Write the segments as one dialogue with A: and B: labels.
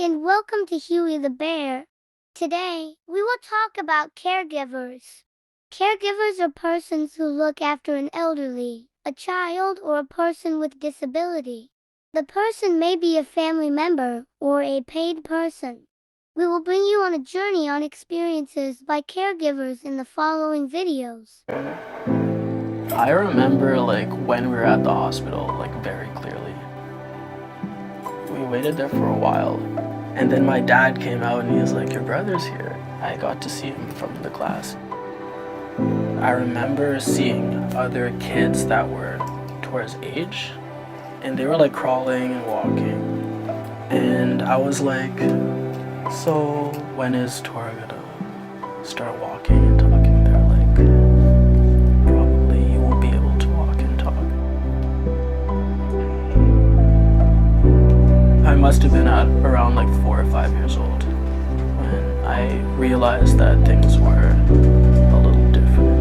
A: and welcome to Huey the Bear. Today, we will talk about caregivers. Caregivers are persons who look after an elderly, a child, or a person with disability. The person may be a family member or a paid person. We will bring you on a journey on experiences by caregivers in the following videos.
B: I remember when we were at the hospital, very clearly. We waited there for a while, and then my dad came out and he was like, "Your brother's here." I got to see him from the class. I remember seeing other kids that were towards age, and they were crawling and walking, and I was like, "So when is Tora gonna start walking and talking?" They're like, "Probably you won't be able to walk and talk." I must have been at around 4 or 5 years old when I realized that things were a little different.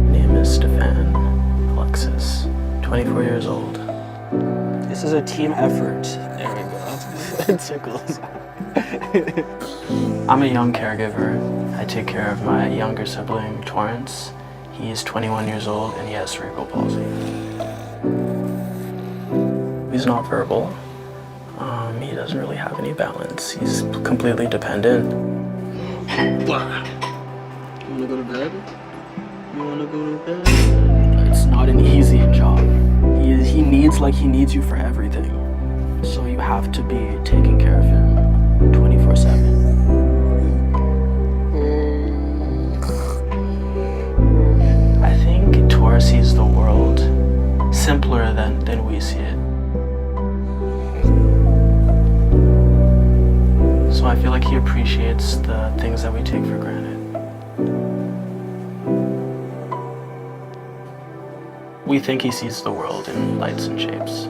B: My name is Stefan Alexis, 24 years old.
C: This is a team effort. There we go.
B: It tickles. I'm a young caregiver. I take care of my younger sibling, Torrance. He's 21 years old and he has cerebral palsy. He's not verbal. He doesn't really have any balance. He's completely dependent.
C: You wanna go to bed? You wanna go to bed?
B: It's not an easy job. He needs you for everything. So you have to be taking care of him 24/7. I think Tor sees the world simpler than we see it. So I feel like he appreciates the things that we take for granted. We think he sees the world in lights and shapes.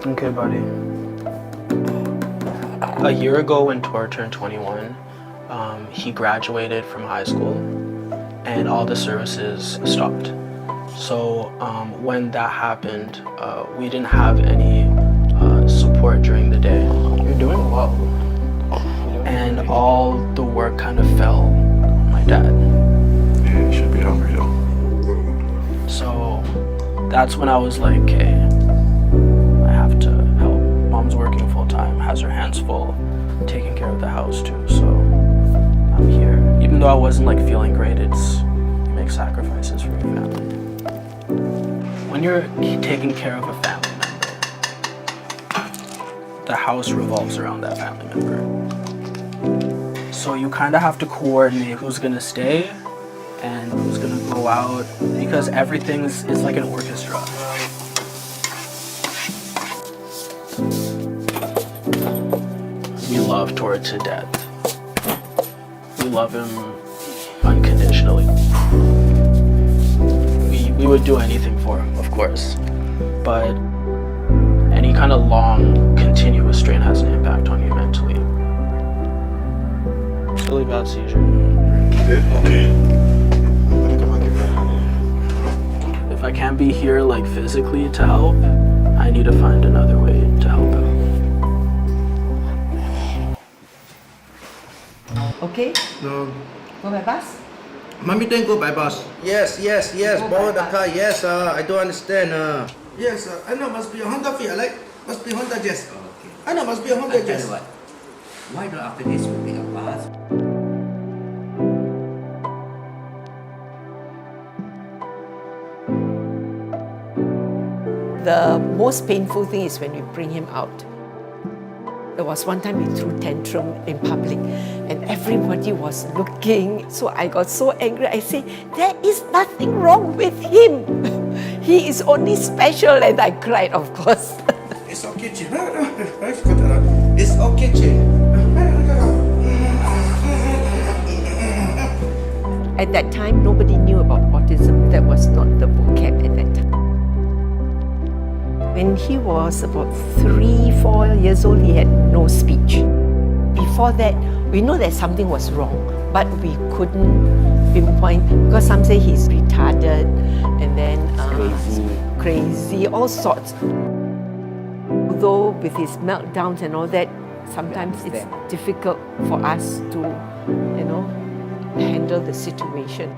B: Okay, buddy. A year ago when Tor turned 21, he graduated from high school and all the services stopped. So when that happened, we didn't have any support during the day.
C: You're doing well.
B: And all the work kind of fell on my dad.
D: Yeah, you should be hungry though.
B: So that's when I was like, okay, I have to help. Mom's working full time, has her hands full, taking care of the house too, so I'm here. Even though I wasn't feeling great, you make sacrifices for your family. When you're taking care of a family member, the house revolves around that family member. So you kind of have to coordinate who's gonna stay and who's gonna go out, because everything is like an orchestra. We love Tor to death. We love him unconditionally. We would do anything for him, of course, but any kind of long, continuous strain has an impact on you mentally. Really bad seizure.
D: Okay.
B: If I can't be here physically to help, I need to find another way to help out.
E: Okay,
D: No.
E: go by bus.
F: Mommy don't go by bus. Yes,
E: Go
F: borrow
E: by
F: the
E: bus.
F: car. Yes, I don't understand. Yes, I know must be a Honda Fit. I like must be Honda Jazz.
E: Okay.
F: I know must be a
E: I
F: Honda
E: tell you
F: Jazz.
E: what, why don't after this we take a bus? The most painful thing is when we bring him out. There was one time he threw tantrum in public and everybody was looking. So I got so angry. I said, there is nothing wrong with him. He is only special, and I cried, of course.
F: It's okay, Chin. It's okay, Chin.
E: At that time, nobody knew about autism. That was not the vocab at that time. When he was about 3-4 years old, he had no speech. Before that, we know that something was wrong, but we couldn't pinpoint, because some say he's retarded and then crazy, all sorts. Although with his meltdowns and all that, sometimes it's difficult for us to, handle the situation.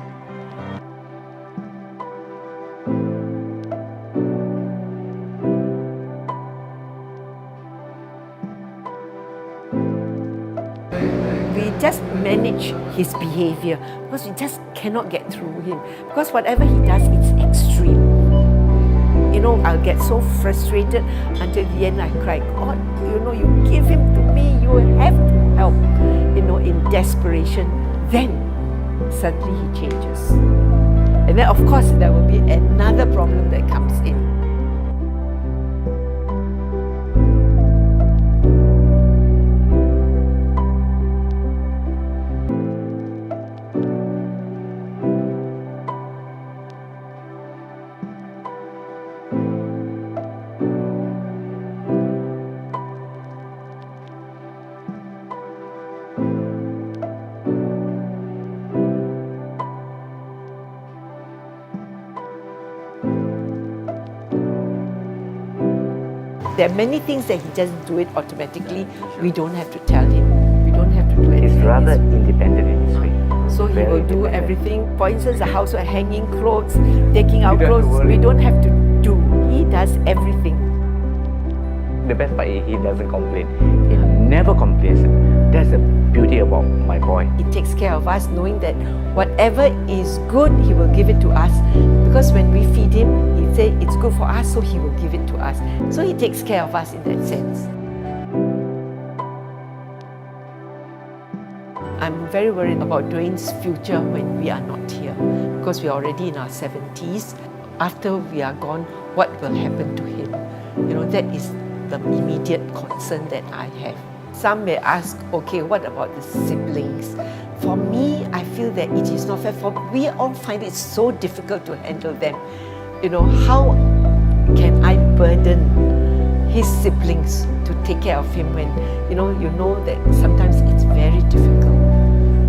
E: We just manage his behavior because we just cannot get through him. Because whatever he does, it's extreme. I'll get so frustrated until the end I cry, God, you give him to me, you have to help, in desperation. Then suddenly he changes. And then of course there will be another problem that comes in. There are many things that he just do it automatically. We don't have to tell him. We don't have to do anything.
G: He's rather independent in his way.
E: So he will do everything. For instance, the household, hanging clothes, taking out
G: You don't have to
E: clothes.
G: worry.
E: We don't have to do. He does everything.
G: The best part is he doesn't complain. He never complains. That's the beauty about my boy.
E: He takes care of us, knowing that whatever is good, he will give it to us. Because when we feed him, he say it's good for us, so he will give it to us. So he takes care of us in that sense. I'm very worried about Dwayne's future when we are not here, because we are already in our 70s. After we are gone, what will happen to him? That is the immediate concern that I have. Some may ask, okay, what about the siblings? For me, I feel that it is not fair. We all find it so difficult to handle them. How can I burden his siblings to take care of him when, you know that sometimes it's very difficult.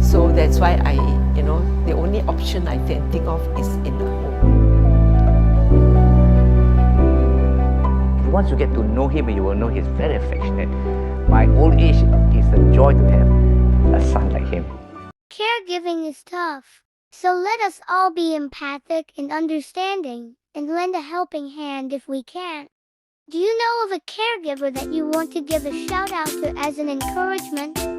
E: So that's why the only option I can think of is in the home.
G: Once you get to know him, you will know he's very affectionate. My old age is a joy to have a son like him.
A: Caregiving is tough, so let us all be empathic and understanding, and lend a helping hand if we can. Do you know of a caregiver that you want to give a shout out to as an encouragement?